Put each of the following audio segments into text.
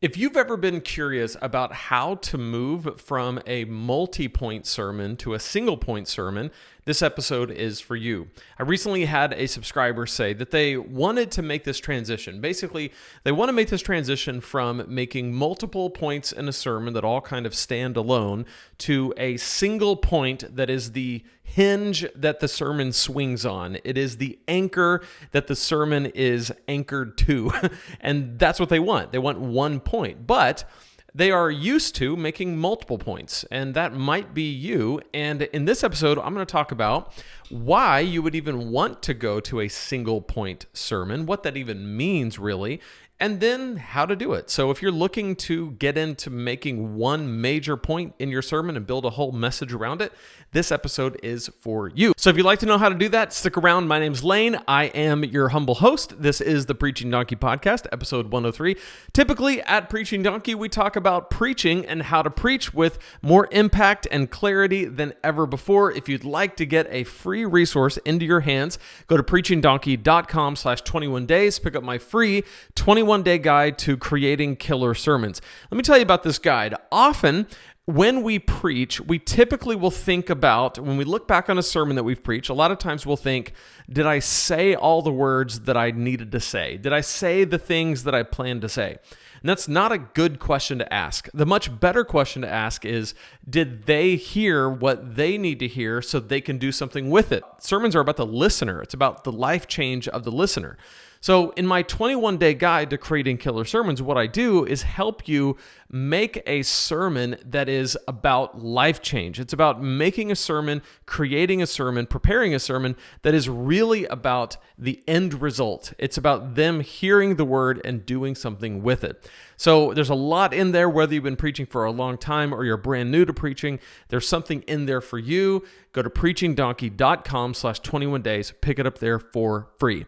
If you've ever been curious about how to move from a multi-point sermon to a single-point sermon, this episode is for you. I recently had a subscriber say that they wanted to make this transition. Basically, they want to make this transition from making multiple points in a sermon that all kind of stand alone to a single point that is the hinge that the sermon swings on. It is the anchor that the sermon is anchored to. And that's what they want. They want one point. But they are used to making multiple points, and that might be you. And in this episode, I'm going to talk about why you would even want to go to a single point sermon, what that even means really, and then how to do it. So if you're looking to get into making one major point in your sermon and build a whole message around it, this episode is for you. So if you'd like to know how to do that, stick around. My name's Lane. I am your humble host. This is the Preaching Donkey Podcast, episode 103. Typically at Preaching Donkey, we talk about preaching and how to preach with more impact and clarity than ever before. If you'd like to get a free resource into your hands, go to preachingdonkey.com/21days, pick up my free 21-day guide to creating killer sermons. Let me tell you about this guide. Often, when we preach, we typically will think about, when we look back on a sermon that we've preached, a lot of times we'll think, did I say all the words that I needed to say? Did I say the things that I planned to say? And that's not a good question to ask. The much better question to ask is, did they hear what they need to hear so they can do something with it? Sermons are about the listener. It's about the life change of the listener. So in my 21-day guide to creating killer sermons, what I do is help you make a sermon that is about life change. It's about making a sermon, creating a sermon, preparing a sermon that is really about the end result. It's about them hearing the word and doing something with it. So there's a lot in there, whether you've been preaching for a long time or you're brand new to preaching, there's something in there for you. Go to preachingdonkey.com/21days, pick it up there for free.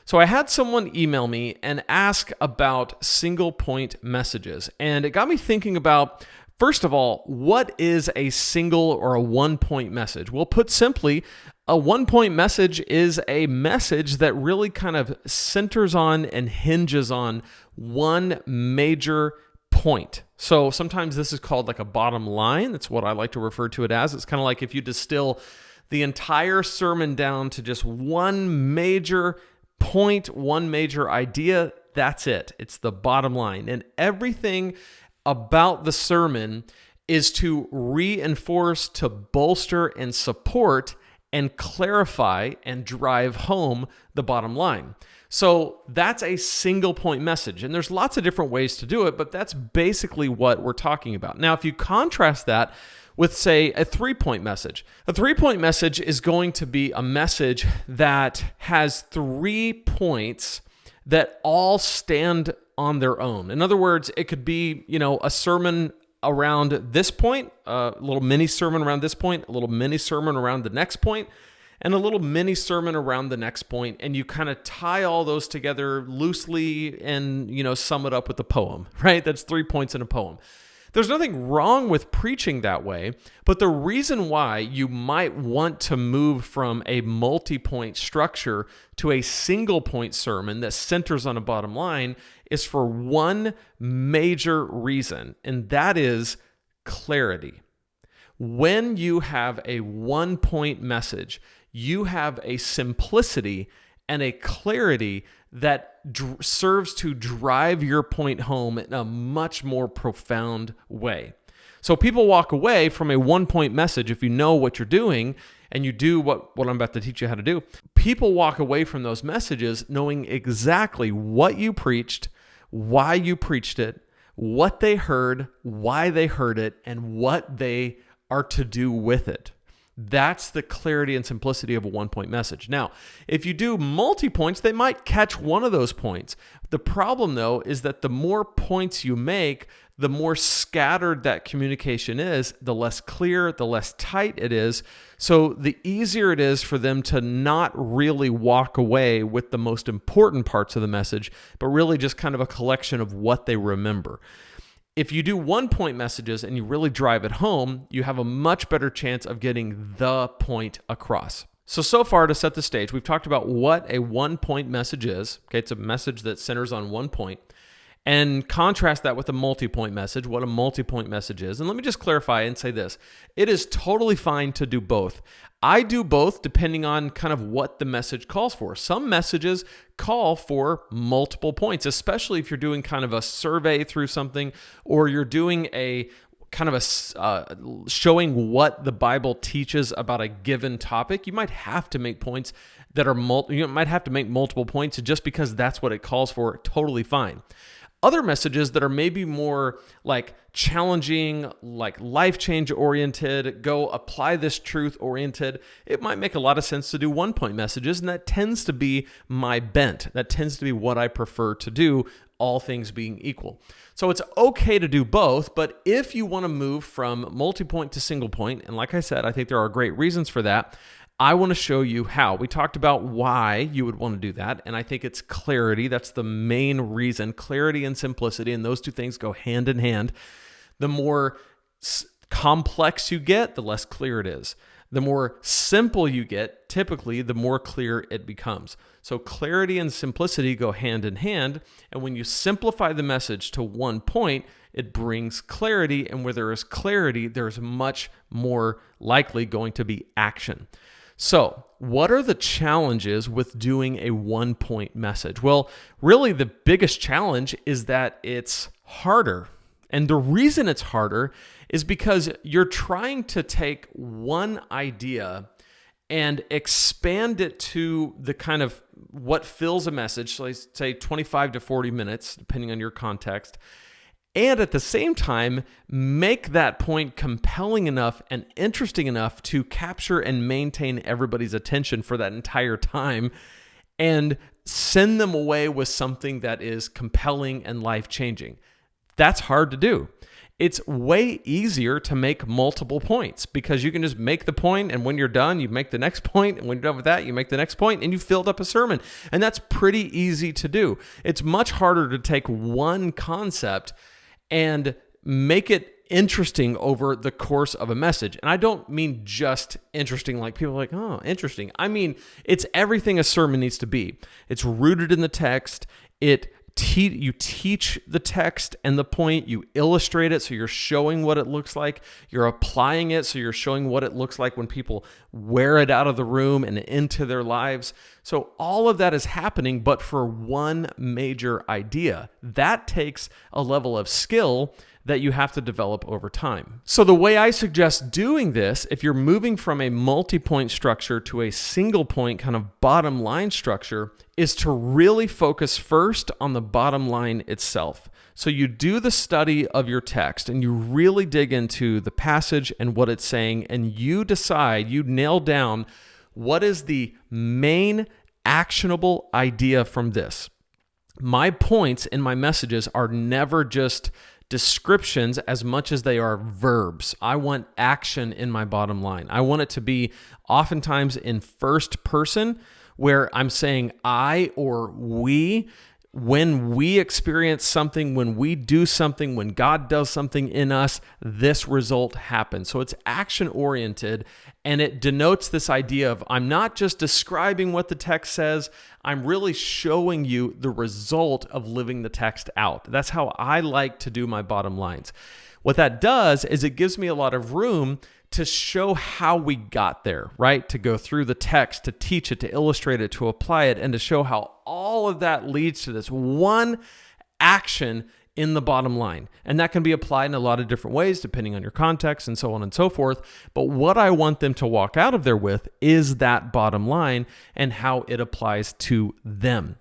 So I had someone email me and ask about single point messages. And it got me thinking about, first of all, what is a single or a one point message? Well, put simply, a one point message is a message that really kind of centers on and hinges on one major point. So sometimes this is called like a bottom line. That's what I like to refer to it as. It's kind of like if you distill the entire sermon down to just one major point, one major idea, that's it. It's the bottom line. And everything about the sermon is to reinforce, to bolster and support and clarify and drive home the bottom line. So that's a single point message. And there's lots of different ways to do it, but that's basically what we're talking about. Now, if you contrast that with, say, a 3-point message. A 3-point message is going to be a message that has 3 points that all stand on their own. In other words, it could be, a sermon around this point, a little mini sermon around this point, a little mini sermon around the next point, and a little mini sermon around the next point, and you kind of tie all those together loosely and, sum it up with a poem, right? That's 3 points in a poem. There's nothing wrong with preaching that way, but the reason why you might want to move from a multi-point structure to a single-point sermon that centers on a bottom line is for one major reason, and that is clarity. When you have a one-point message, you have a simplicity and a clarity that serves to drive your point home in a much more profound way. So people walk away from a one-point message, if you know what you're doing and you do what I'm about to teach you how to do, people walk away from those messages knowing exactly what you preached, why you preached it, what they heard, why they heard it, and what they are to do with it. That's the clarity and simplicity of a one-point message. Now, if you do multi-points, they might catch one of those points. The problem, though, is that the more points you make, the more scattered that communication is, the less clear, the less tight it is. So the easier it is for them to not really walk away with the most important parts of the message, but really just kind of a collection of what they remember. If you do one-point messages and you really drive it home, you have a much better chance of getting the point across. So far, to set the stage, we've talked about what a one-point message is. Okay, it's a message that centers on one point. and contrast that with a multi-point message, what a multi-point message is. And let me just clarify and say this. It is totally fine to do both. I do both depending on kind of what the message calls for. Some messages call for multiple points, especially if you're doing kind of a survey through something, or you're doing a kind of a showing what the Bible teaches about a given topic. You might have to make points that are you might have to make multiple points just because that's what it calls for. Totally fine. Other messages that are maybe more like challenging, like life change oriented, go apply this truth oriented, it might make a lot of sense to do 1-point messages, and that tends to be my bent. That tends to be what I prefer to do, all things being equal. So it's okay to do both, but if you want to move from multi-point to single point, and like I said, I think there are great reasons for that, I want to show you how. We talked about why you would want to do that, and I think it's clarity. That's the main reason. Clarity and simplicity, and those two things go hand in hand. The more complex you get, the less clear it is. The more simple you get, typically, the more clear it becomes. So clarity and simplicity go hand in hand, and when you simplify the message to 1 point, it brings clarity, and where there is clarity, there's much more likely going to be action. So, what are the challenges with doing a 1-point message? Well, really the biggest challenge is that it's harder. And the reason it's harder is because you're trying to take one idea and expand it to the kind of what fills a message, so say 25 to 40 minutes, depending on your context, and at the same time, make that point compelling enough and interesting enough to capture and maintain everybody's attention for that entire time and send them away with something that is compelling and life-changing. That's hard to do. It's way easier to make multiple points because you can just make the point, and when you're done, you make the next point, and when you're done with that, you make the next point, and you filled up a sermon. And that's pretty easy to do. It's much harder to take one concept and make it interesting over the course of a message. And I don't mean just interesting, like people are like, oh, interesting. I mean, it's everything a sermon needs to be. It's rooted in the text. You teach the text and the point, you illustrate it, so you're showing what it looks like, you're applying it, so you're showing what it looks like when people wear it out of the room and into their lives. So all of that is happening, but for one major idea. That takes a level of skill that you have to develop over time. So the way I suggest doing this, if you're moving from a multi-point structure to a single point kind of bottom line structure, is to really focus first on the bottom line itself. So you do the study of your text and you really dig into the passage and what it's saying, and you decide, you nail down what is the main actionable idea from this. My points in my messages are never just descriptions as much as they are verbs. I want action in my bottom line. I want it to be oftentimes in first person, where I'm saying I or we. When we experience something, when we do something, when God does something in us, this result happens. So it's action oriented, and it denotes this idea of I'm not just describing what the text says, I'm really showing you the result of living the text out. That's how I like to do my bottom lines. What that does is it gives me a lot of room to show how we got there, right? To go through the text, to teach it, to illustrate it, to apply it, and to show how all of that leads to this one action in the bottom line. And that can be applied in a lot of different ways, depending on your context and so on and so forth. But what I want them to walk out of there with is that bottom line and how it applies to them.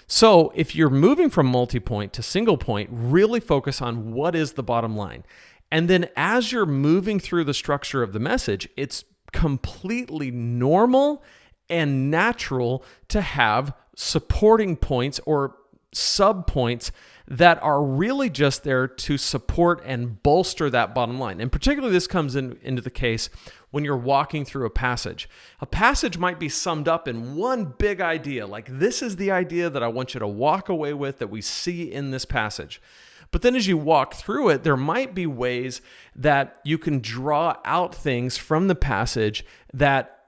So if you're moving from multi-point to single point, really focus on what is the bottom line. And then as you're moving through the structure of the message, it's completely normal and natural to have supporting points or sub-points that are really just there to support and bolster that bottom line. And particularly this comes into the case when you're walking through a passage. A passage might be summed up in one big idea, like this is the idea that I want you to walk away with that we see in this passage. But then as you walk through it, there might be ways that you can draw out things from the passage that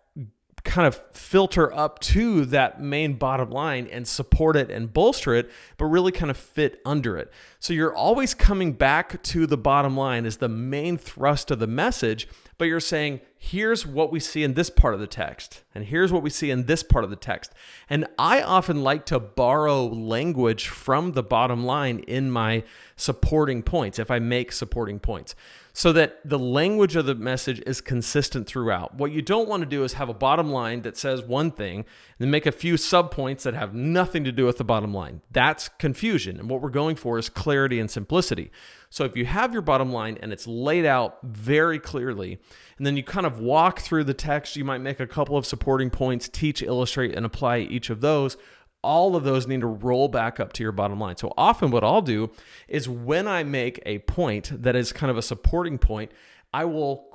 kind of filter up to that main bottom line and support it and bolster it, but really kind of fit under it. So you're always coming back to the bottom line as the main thrust of the message, but you're saying, here's what we see in this part of the text, and here's what we see in this part of the text. And I often like to borrow language from the bottom line in my supporting points, if I make supporting points, so that the language of the message is consistent throughout. What you don't want to do is have a bottom line that says one thing and then make a few subpoints that have nothing to do with the bottom line. That's confusion. And what we're going for is clarity and simplicity. So if you have your bottom line and it's laid out very clearly, and then you kind of walk through the text, you might make a couple of supporting points, teach, illustrate, and apply each of those. All of those need to roll back up to your bottom line. So often what I'll do is when I make a point that is kind of a supporting point, I will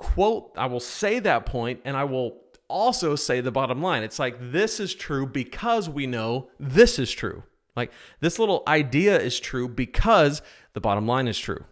say that point, and I will also say the bottom line. It's like, this is true because we know this is true. Like, this little idea is true because the bottom line is true.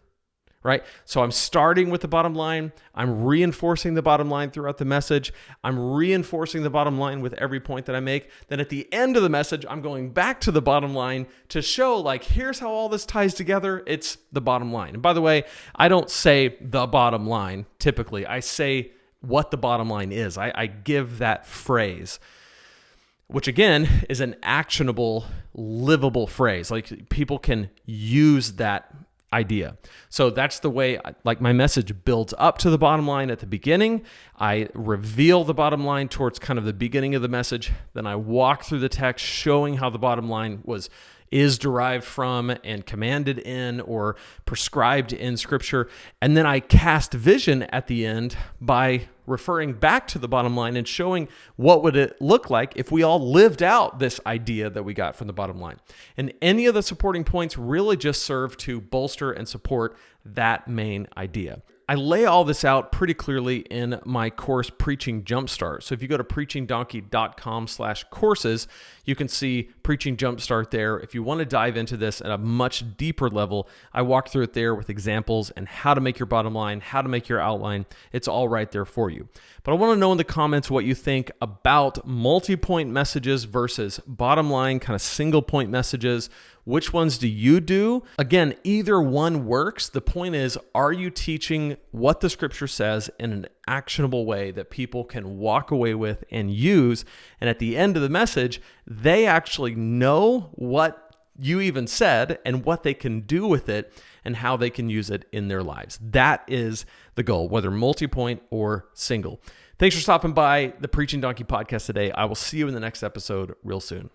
Right? So I'm starting with the bottom line. I'm reinforcing the bottom line throughout the message. I'm reinforcing the bottom line with every point that I make. Then at the end of the message, I'm going back to the bottom line to show, like, here's how all this ties together. It's the bottom line. And by the way, I don't say the bottom line typically. I say what the bottom line is. I give that phrase, which again is an actionable, livable phrase. Like, people can use that idea. So that's the way, like, my message builds up to the bottom line at the beginning. I reveal the bottom line towards kind of the beginning of the message. Then I walk through the text showing how the bottom line is derived from and commanded in or prescribed in Scripture. And then I cast vision at the end by referring back to the bottom line and showing what would it look like if we all lived out this idea that we got from the bottom line. And any of the supporting points really just serve to bolster and support that main idea. I lay all this out pretty clearly in my course, Preaching Jumpstart. So if you go to preachingdonkey.com/courses, you can see Preaching Jumpstart there. If you want to dive into this at a much deeper level, I walk through it there with examples and how to make your bottom line, how to make your outline. It's all right there for you. But I want to know in the comments what you think about multi-point messages versus bottom line, kind of single point messages. Which ones do you do? Again, either one works. The point is, are you teaching what the Scripture says in an actionable way that people can walk away with and use? And at the end of the message, they actually know what you even said and what they can do with it and how they can use it in their lives. That is the goal, whether multi-point or single. Thanks for stopping by the Preaching Donkey podcast today. I will see you in the next episode real soon.